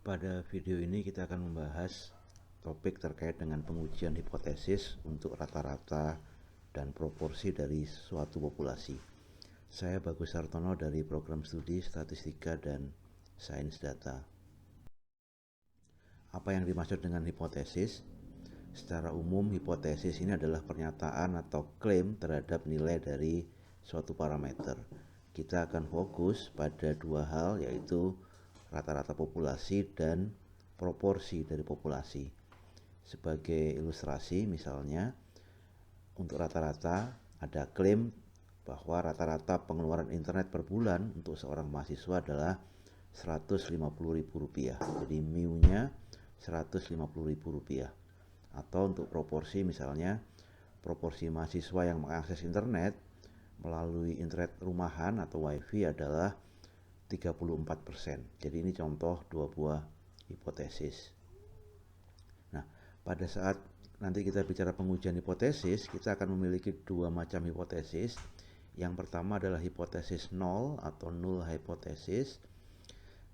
Pada video ini kita akan membahas topik terkait dengan pengujian hipotesis untuk rata-rata dan proporsi dari suatu populasi. Saya Bagus Sartono dari Program Studi Statistika dan Sains Data. Apa yang dimaksud dengan hipotesis? Secara umum, hipotesis ini adalah pernyataan atau klaim terhadap nilai dari suatu parameter. Kita akan fokus pada dua hal, yaitu rata-rata populasi dan proporsi dari populasi. Sebagai ilustrasi, misalnya untuk rata-rata ada klaim bahwa rata-rata pengeluaran internet per bulan untuk seorang mahasiswa adalah Rp150.000. Jadi mu-nya Rp150.000. Atau untuk proporsi, misalnya proporsi mahasiswa yang mengakses internet melalui internet rumahan atau wifi adalah 34%. Jadi ini contoh dua buah hipotesis. Nah, pada saat nanti kita bicara pengujian hipotesis, kita akan memiliki dua macam hipotesis. Yang pertama adalah hipotesis nol atau null hypothesis,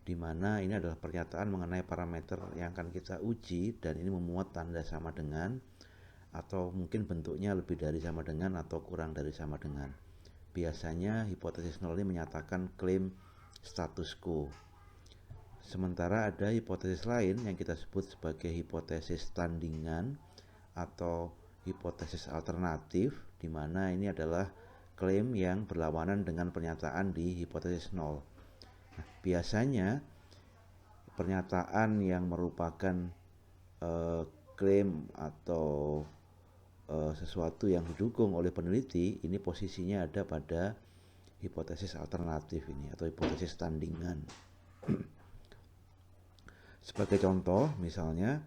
di mana ini adalah pernyataan mengenai parameter yang akan kita uji dan ini memuat tanda sama dengan, atau mungkin bentuknya lebih dari sama dengan atau kurang dari sama dengan. Biasanya hipotesis nol ini menyatakan klaim status quo. Sementara ada hipotesis lain yang kita sebut sebagai hipotesis tandingan atau hipotesis alternatif, di mana ini adalah klaim yang berlawanan dengan pernyataan di hipotesis nol. Nah, biasanya pernyataan yang merupakan klaim atau sesuatu yang didukung oleh peneliti, ini posisinya ada pada hipotesis alternatif ini atau hipotesis tandingan. Sebagai contoh, misalnya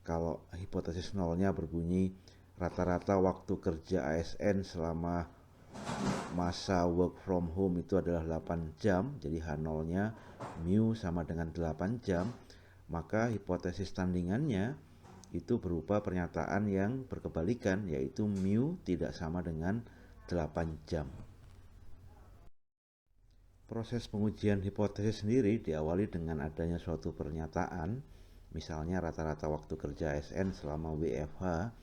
kalau hipotesis nolnya berbunyi rata-rata waktu kerja ASN selama masa work from home itu adalah 8 jam, jadi H0-nya mu sama dengan 8 jam, maka hipotesis tandingannya itu berupa pernyataan yang berkebalikan, yaitu mu tidak sama dengan 8 jam. Proses pengujian hipotesis sendiri diawali dengan adanya suatu pernyataan, misalnya rata-rata waktu kerja ASN selama WFH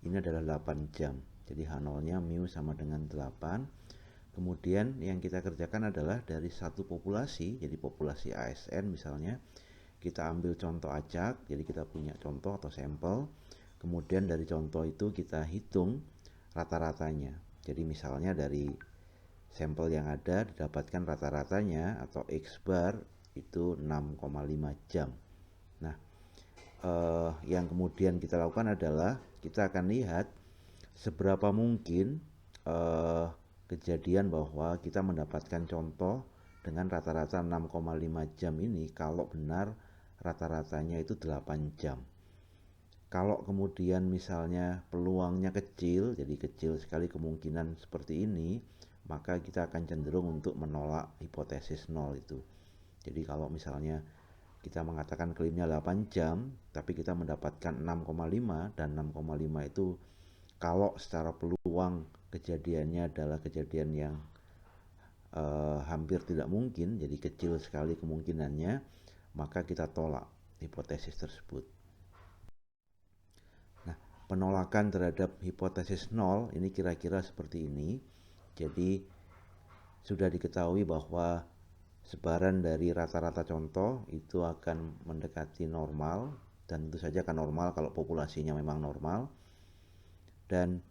ini adalah 8 jam. Jadi H0-nya mu sama dengan 8. Kemudian yang kita kerjakan adalah dari satu populasi, jadi populasi ASN misalnya, kita ambil contoh acak, jadi kita punya contoh atau sampel. Kemudian dari contoh itu kita hitung rata-ratanya. Jadi misalnya dari sampel yang ada didapatkan rata-ratanya atau X bar itu 6,5 jam. Nah, yang kemudian kita lakukan adalah kita akan lihat seberapa mungkin kejadian bahwa kita mendapatkan contoh dengan rata-rata 6,5 jam ini kalau benar rata-ratanya itu 8 jam. Kalau kemudian misalnya peluangnya kecil, jadi kecil sekali kemungkinan seperti ini, maka kita akan cenderung untuk menolak hipotesis nol itu. Jadi kalau misalnya kita mengatakan klaimnya 8 jam, tapi kita mendapatkan 6,5 dan 6,5 itu kalau secara peluang kejadiannya adalah kejadian yang hampir tidak mungkin, jadi kecil sekali kemungkinannya, maka kita tolak hipotesis tersebut. Nah, penolakan terhadap hipotesis nol ini kira-kira seperti ini. Jadi sudah diketahui bahwa sebaran dari rata-rata contoh itu akan mendekati normal, dan tentu saja akan normal kalau populasinya memang normal. Dan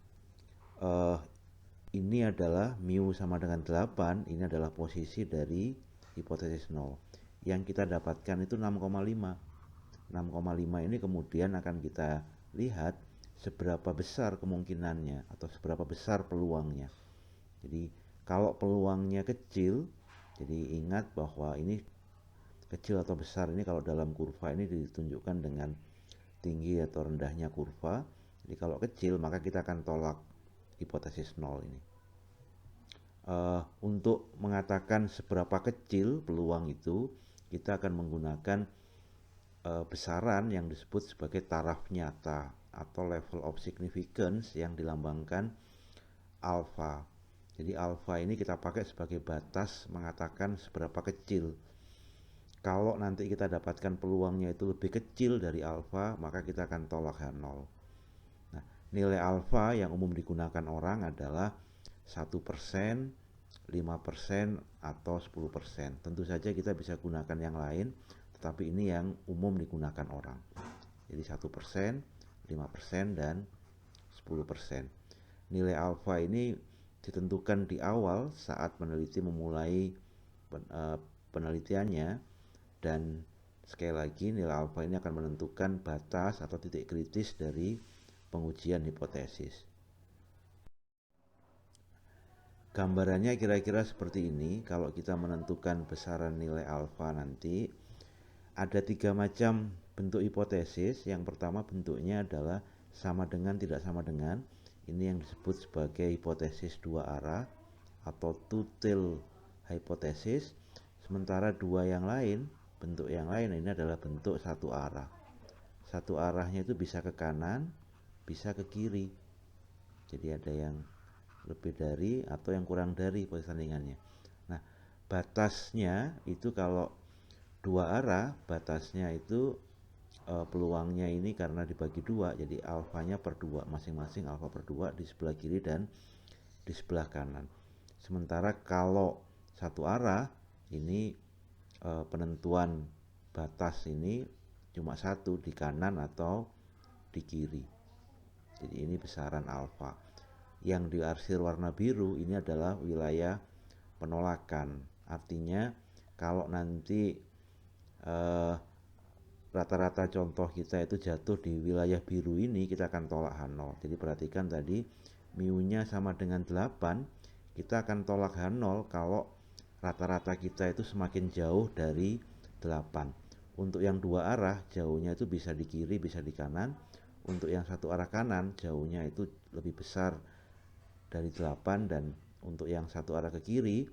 ini adalah mu sama dengan 8, ini adalah posisi dari hipotesis nol. Yang kita dapatkan itu 6,5. 6,5 ini kemudian akan kita lihat seberapa besar kemungkinannya atau seberapa besar peluangnya. Jadi kalau peluangnya kecil, jadi ingat bahwa ini kecil atau besar ini kalau dalam kurva ini ditunjukkan dengan tinggi atau rendahnya kurva. Jadi kalau kecil maka kita akan tolak hipotesis nol ini. Untuk mengatakan seberapa kecil peluang itu, kita akan menggunakan besaran yang disebut sebagai taraf nyata atau level of significance yang dilambangkan alfa. Jadi alfa ini kita pakai sebagai batas mengatakan seberapa kecil Kalau nanti kita dapatkan peluangnya itu lebih kecil dari alfa, maka kita akan tolak H0. Nah, nilai alfa yang umum digunakan orang adalah 1%, 5%, atau 10%. Tentu saja kita bisa gunakan yang lain, tetapi ini yang umum digunakan orang. Jadi 1%, 5%, dan 10%. Nilai alfa ini ditentukan di awal saat peneliti memulai penelitiannya, dan sekali lagi nilai alfa ini akan menentukan batas atau titik kritis dari pengujian hipotesis. Gambarannya kira-kira seperti ini. Kalau kita menentukan besaran nilai alfa nanti, ada 3 macam bentuk hipotesis. Yang pertama bentuknya adalah sama dengan, tidak sama dengan. Ini yang disebut sebagai hipotesis dua arah atau two-tail hypothesis. Sementara bentuk yang lain ini adalah bentuk satu arah. Satu arahnya itu bisa ke kanan, bisa ke kiri. Jadi ada yang lebih dari atau yang kurang dari persandingannya. Nah, batasnya itu kalau dua arah, batasnya itu peluangnya ini karena dibagi dua, jadi alfanya per 2, masing-masing alfa per 2 di sebelah kiri dan di sebelah kanan. Sementara kalau satu arah, ini penentuan batas ini cuma satu, di kanan atau di kiri. Jadi ini besaran alfa. Yang diarsir warna biru ini adalah wilayah penolakan. Artinya kalau nanti rata-rata contoh kita itu jatuh di wilayah biru ini, kita akan tolak H0. Jadi perhatikan tadi, mu-nya sama dengan 8, kita akan tolak H0 kalau rata-rata kita itu semakin jauh dari 8. Untuk yang dua arah, jauhnya itu bisa di kiri, bisa di kanan. Untuk yang satu arah kanan, jauhnya itu lebih besar dari 8, dan untuk yang satu arah ke kiri,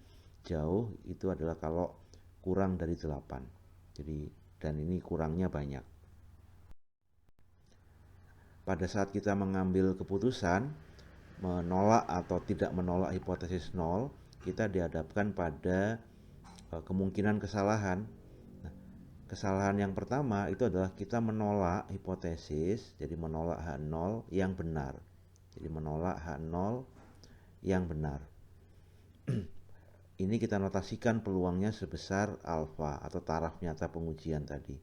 jauh itu adalah kalau kurang dari 8. Jadi, dan ini kurangnya banyak. Pada saat kita mengambil keputusan menolak atau tidak menolak hipotesis 0, kita dihadapkan pada kemungkinan kesalahan. Nah, kesalahan yang pertama itu adalah kita menolak hipotesis, jadi menolak H0 yang benar. Jadi menolak H0 yang benar. Ini kita notasikan peluangnya sebesar alfa atau taraf nyata pengujian tadi.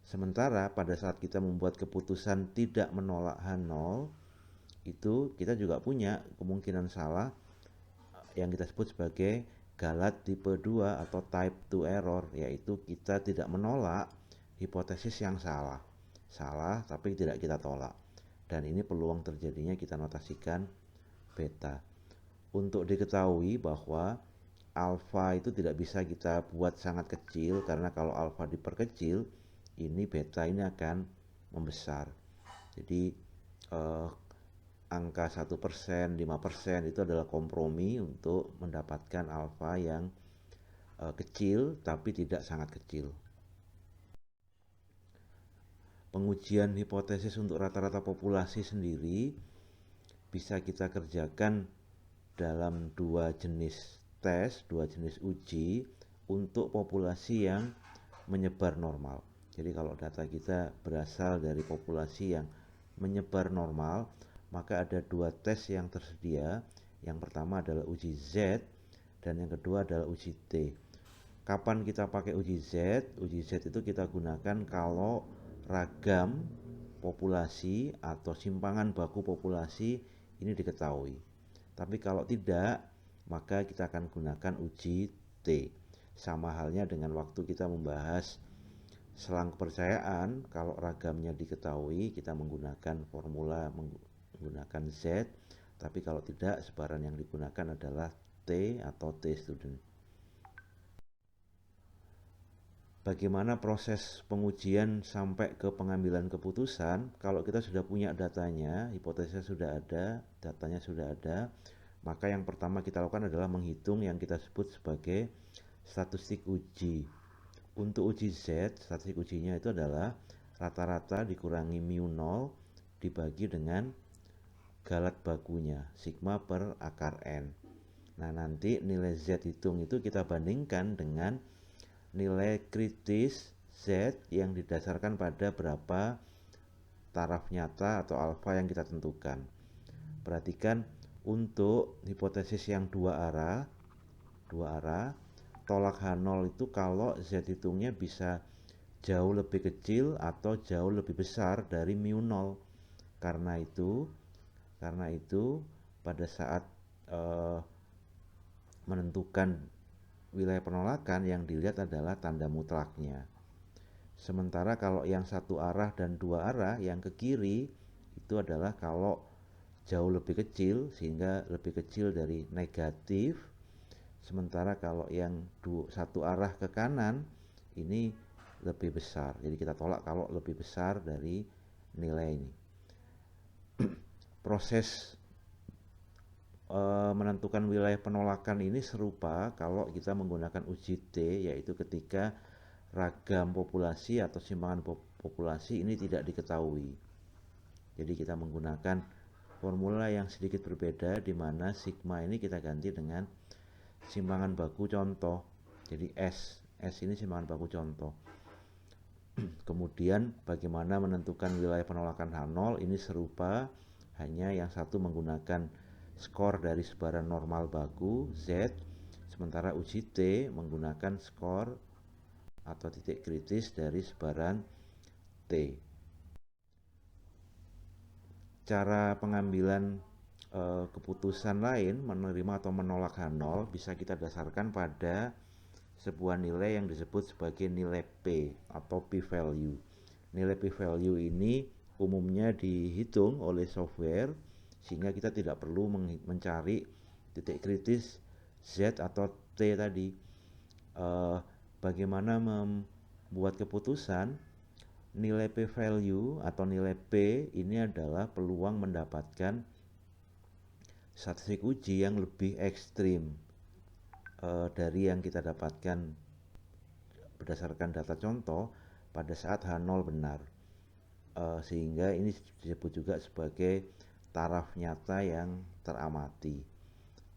Sementara pada saat kita membuat keputusan tidak menolak H0, itu kita juga punya kemungkinan salah yang kita sebut sebagai Galat tipe 2 atau type 2 error, yaitu kita tidak menolak hipotesis yang salah. Salah tapi tidak kita tolak. Dan ini peluang terjadinya kita notasikan beta. Untuk diketahui bahwa alfa itu tidak bisa kita buat sangat kecil, karena kalau alfa diperkecil, ini beta ini akan membesar. Jadi angka 1%, 5% itu adalah kompromi untuk mendapatkan alfa yang kecil tapi tidak sangat kecil. Pengujian hipotesis untuk rata-rata populasi sendiri bisa kita kerjakan dalam dua jenis tes, dua jenis uji untuk populasi yang menyebar normal. Jadi kalau data kita berasal dari populasi yang menyebar normal, maka ada dua tes yang tersedia. Yang pertama adalah uji Z, dan yang kedua adalah uji T. Kapan kita pakai uji Z? Uji Z itu kita gunakan kalau ragam populasi atau simpangan baku populasi ini diketahui. Tapi kalau tidak, maka kita akan gunakan uji T. Sama halnya dengan waktu kita membahas selang kepercayaan, kalau ragamnya diketahui, kita menggunakan formula menggunakan Z, tapi kalau tidak, sebaran yang digunakan adalah T atau T student. Bagaimana proses pengujian sampai ke pengambilan keputusan? Kalau kita sudah punya datanya, hipotesisnya sudah ada, datanya sudah ada, maka yang pertama kita lakukan adalah menghitung yang kita sebut sebagai statistik uji. Untuk uji Z, statistik ujinya itu adalah rata-rata dikurangi mu0 dibagi dengan galat bakunya, sigma per akar N. Nah, nanti nilai Z hitung itu kita bandingkan dengan nilai kritis Z yang didasarkan pada berapa taraf nyata atau alfa yang kita tentukan. Perhatikan untuk hipotesis yang dua arah, tolak H0 itu kalau Z hitungnya bisa jauh lebih kecil atau jauh lebih besar dari mu 0. Karena itu pada saat menentukan wilayah penolakan yang dilihat adalah tanda mutlaknya. Sementara kalau yang satu arah dan dua arah yang ke kiri itu adalah kalau jauh lebih kecil, sehingga lebih kecil dari negatif. Sementara kalau yang satu arah ke kanan ini lebih besar. Jadi kita tolak kalau lebih besar dari nilai ini. Proses menentukan wilayah penolakan ini serupa kalau kita menggunakan uji T, yaitu ketika ragam populasi atau simpangan populasi ini tidak diketahui. Jadi kita menggunakan formula yang sedikit berbeda, di mana sigma ini kita ganti dengan simpangan baku contoh. Jadi S ini simpangan baku contoh. Kemudian bagaimana menentukan wilayah penolakan H0 ini serupa, hanya yang satu menggunakan skor dari sebaran normal baku Z, sementara uji T menggunakan skor atau titik kritis dari sebaran T. Cara pengambilan keputusan lain menerima atau menolak H0 bisa kita dasarkan pada sebuah nilai yang disebut sebagai nilai P atau p-value. Nilai p-value ini umumnya dihitung oleh software sehingga kita tidak perlu mencari titik kritis Z atau T tadi. Bagaimana membuat keputusan? Nilai p-value atau nilai P ini adalah peluang mendapatkan statistik uji yang lebih ekstrim dari yang kita dapatkan berdasarkan data contoh pada saat H0 benar. Sehingga ini disebut juga sebagai taraf nyata yang teramati.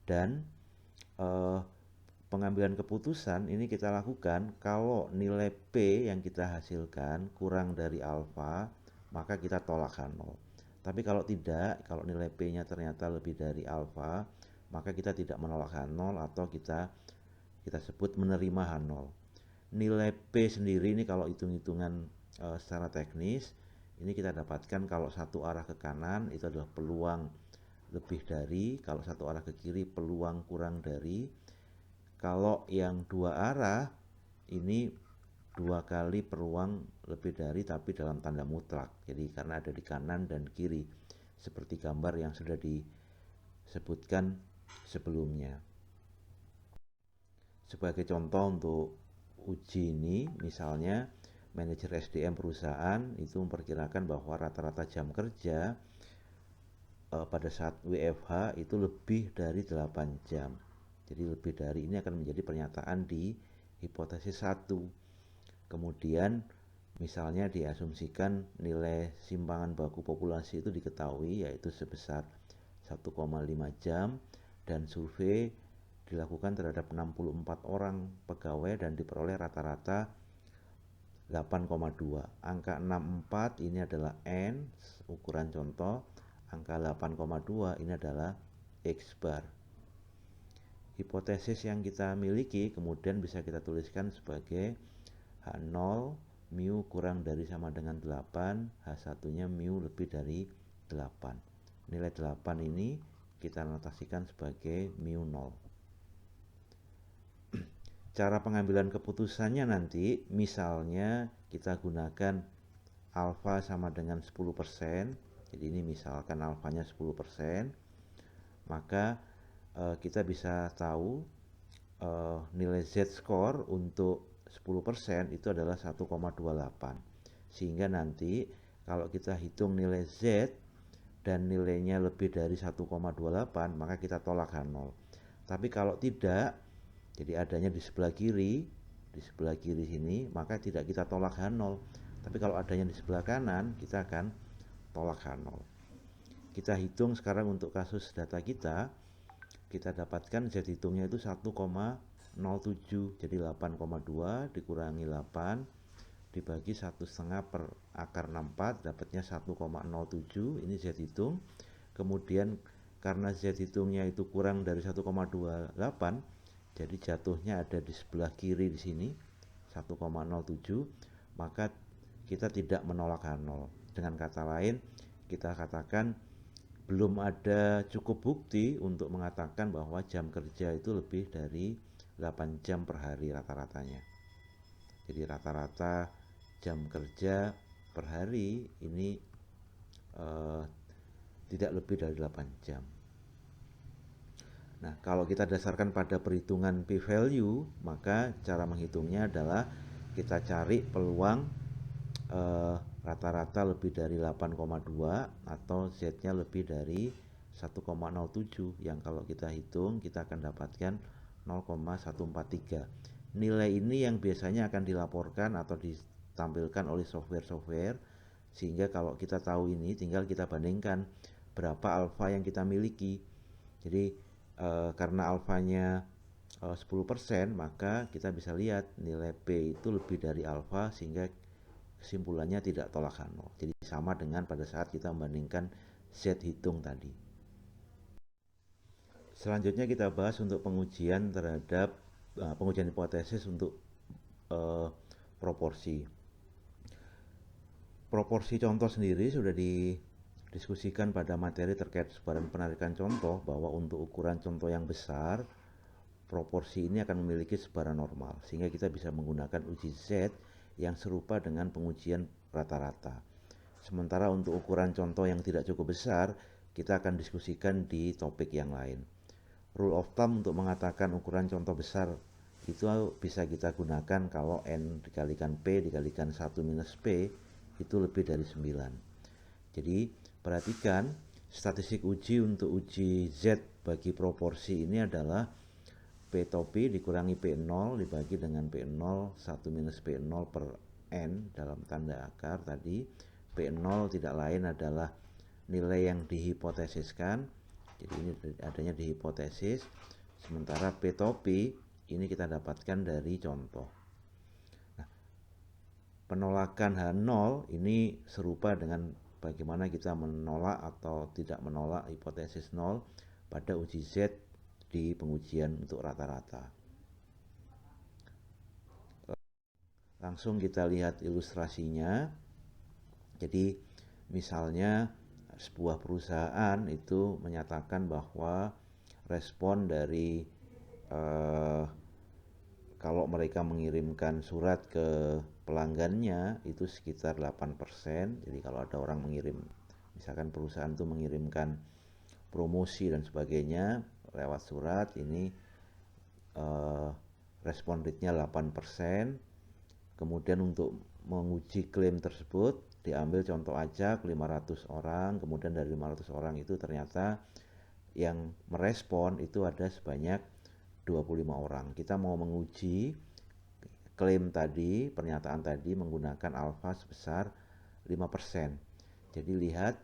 Dan pengambilan keputusan ini kita lakukan kalau nilai P yang kita hasilkan kurang dari alfa, maka kita tolak H0. Tapi kalau tidak, kalau nilai P-nya ternyata lebih dari alfa, maka kita tidak menolak H0 atau kita sebut menerima H0. Nilai P sendiri ini kalau hitung-hitungan secara teknis, ini kita dapatkan kalau satu arah ke kanan itu adalah peluang lebih dari, kalau satu arah ke kiri peluang kurang dari. Kalau yang dua arah ini dua kali peluang lebih dari, tapi dalam tanda mutlak. Jadi karena ada di kanan dan kiri, seperti gambar yang sudah disebutkan sebelumnya. Sebagai contoh untuk uji ini, misalnya manajer SDM perusahaan itu memperkirakan bahwa rata-rata jam kerja pada saat WFH itu lebih dari 8 jam. Jadi lebih dari ini akan menjadi pernyataan di hipotesis 1. Kemudian misalnya diasumsikan nilai simpangan baku populasi itu diketahui yaitu sebesar 1,5 jam, dan survei dilakukan terhadap 64 orang pegawai dan diperoleh rata-rata 8,2. Angka 64 ini adalah N, ukuran contoh. Angka 8,2 ini adalah X bar. Hipotesis yang kita miliki kemudian bisa kita tuliskan sebagai H0 mu kurang dari sama dengan 8, H1 nya mu lebih dari 8. Nilai 8 ini kita notasikan sebagai mu 0. Cara pengambilan keputusannya nanti, misalnya kita gunakan alfa sama dengan 10%, jadi ini misalkan alfanya 10%, maka kita bisa tahu nilai Z-score untuk 10% itu adalah 1,28. Sehingga nanti kalau kita hitung nilai Z dan nilainya lebih dari 1,28, maka kita tolak H0. Tapi kalau tidak, jadi adanya di sebelah kiri sini, maka tidak kita tolak H0. Tapi kalau adanya di sebelah kanan, kita akan tolak H0. Kita hitung sekarang untuk kasus data kita dapatkan Z hitungnya itu 1,42. 0,07, jadi 8,2 dikurangi 8 dibagi 1,5 per akar 64 dapatnya 1,07. Ini Z hitung. Kemudian karena Z hitungnya itu kurang dari 1,28, jadi jatuhnya ada di sebelah kiri di sini 1,07, maka kita tidak menolak H0. Dengan kata lain, kita katakan belum ada cukup bukti untuk mengatakan bahwa jam kerja itu lebih dari 8 jam per hari rata-ratanya. Jadi rata-rata jam kerja per hari ini tidak lebih dari 8 jam. Nah, kalau kita dasarkan pada perhitungan p-value, maka cara menghitungnya adalah kita cari peluang rata-rata lebih dari 8,2 atau Z-nya lebih dari 1,07, yang kalau kita hitung kita akan dapatkan 0,143. Nilai ini yang biasanya akan dilaporkan atau ditampilkan oleh software-software, sehingga kalau kita tahu ini tinggal kita bandingkan berapa alfa yang kita miliki. Jadi karena alfanya 10%, maka kita bisa lihat nilai P itu lebih dari alfa, sehingga kesimpulannya tidak tolak H0. Jadi sama dengan pada saat kita membandingkan Z hitung tadi. Selanjutnya kita bahas untuk pengujian terhadap pengujian hipotesis untuk proporsi. Proporsi contoh sendiri sudah didiskusikan pada materi terkait sebaran penarikan contoh, bahwa untuk ukuran contoh yang besar, proporsi ini akan memiliki sebaran normal, sehingga kita bisa menggunakan uji Z yang serupa dengan pengujian rata-rata. Sementara untuk ukuran contoh yang tidak cukup besar, kita akan diskusikan di topik yang lain. Rule of thumb untuk mengatakan ukuran contoh besar itu bisa kita gunakan kalau N dikalikan P dikalikan 1 minus P itu lebih dari 9. Jadi perhatikan, statistik uji untuk uji Z bagi proporsi ini adalah P topi dikurangi P0 dibagi dengan P0 1 minus P0 per N dalam tanda akar tadi. P0 tidak lain adalah nilai yang dihipotesiskan, jadi ini adanya dihipotesis. Sementara P topi ini kita dapatkan dari contoh. Nah, penolakan H0 ini serupa dengan bagaimana kita menolak atau tidak menolak hipotesis 0 pada uji Z di pengujian untuk rata-rata. Langsung kita lihat ilustrasinya. Jadi misalnya sebuah perusahaan itu menyatakan bahwa respon dari kalau mereka mengirimkan surat ke pelanggannya itu sekitar 8%. Jadi kalau ada orang mengirim, misalkan perusahaan itu mengirimkan promosi dan sebagainya lewat surat, ini respon rate-nya 8%. Kemudian untuk menguji klaim tersebut diambil contoh ajak 500 orang, kemudian dari 500 orang itu ternyata yang merespon itu ada sebanyak 25 orang. Kita mau menguji klaim tadi, pernyataan tadi menggunakan alfa sebesar 5%. Jadi lihat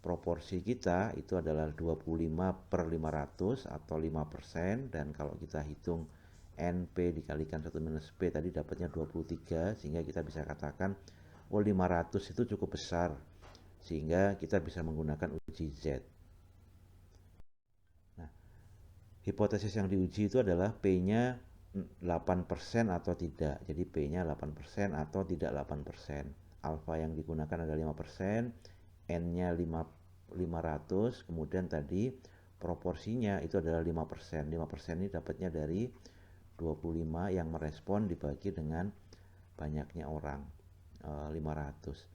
proporsi kita itu adalah 25/500 atau 5%, dan kalau kita hitung NP dikalikan 1 minus P tadi dapatnya 23, sehingga kita bisa katakan 500 itu cukup besar, sehingga kita bisa menggunakan uji Z. Nah, hipotesis yang diuji itu adalah P-nya 8% atau tidak. Jadi P-nya 8% atau tidak 8%. Alfa yang digunakan adalah 5%, N-nya 500, kemudian tadi proporsinya itu adalah 5%. 5% ini dapatnya dari 25 yang merespon dibagi dengan banyaknya orang, 500.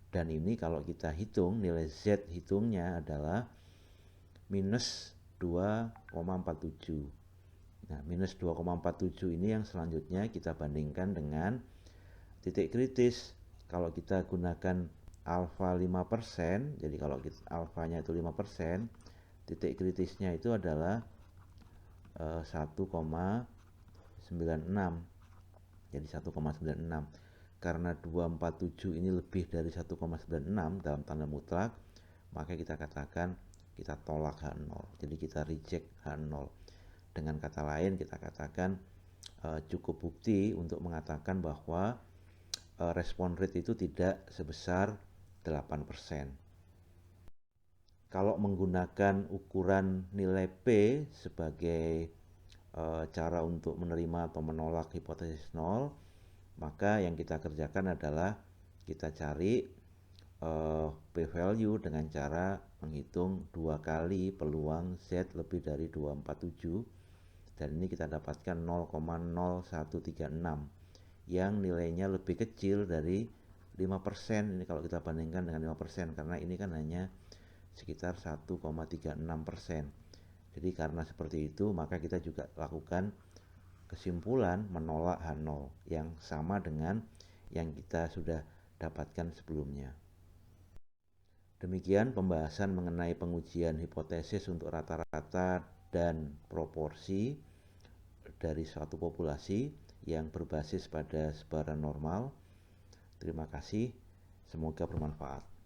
Dan ini kalau kita hitung nilai Z hitungnya adalah minus 2,47. Nah, minus 2,47 ini yang selanjutnya kita bandingkan dengan titik kritis. Kalau kita gunakan alfa 5%, jadi kalau alfanya itu 5%, titik kritisnya itu adalah 1,96. Jadi 1,96. Karena 247 ini lebih dari 1,96 dalam tanda mutlak, maka kita katakan kita tolak H0. Jadi kita reject H0. Dengan kata lain kita katakan cukup bukti untuk mengatakan bahwa respon rate itu tidak sebesar 8%. Kalau menggunakan ukuran nilai P sebagai cara untuk menerima atau menolak hipotesis nol, maka yang kita kerjakan adalah kita cari P value dengan cara menghitung 2 kali peluang Z lebih dari 247, dan ini kita dapatkan 0,0136 yang nilainya lebih kecil dari 5%. Ini kalau kita bandingkan dengan 5%, karena ini kan hanya sekitar 1,36%. Jadi karena seperti itu, maka kita juga lakukan kesimpulan menolak H0 yang sama dengan yang kita sudah dapatkan sebelumnya. Demikian pembahasan mengenai pengujian hipotesis untuk rata-rata dan proporsi dari suatu populasi yang berbasis pada sebaran normal. Terima kasih, semoga bermanfaat.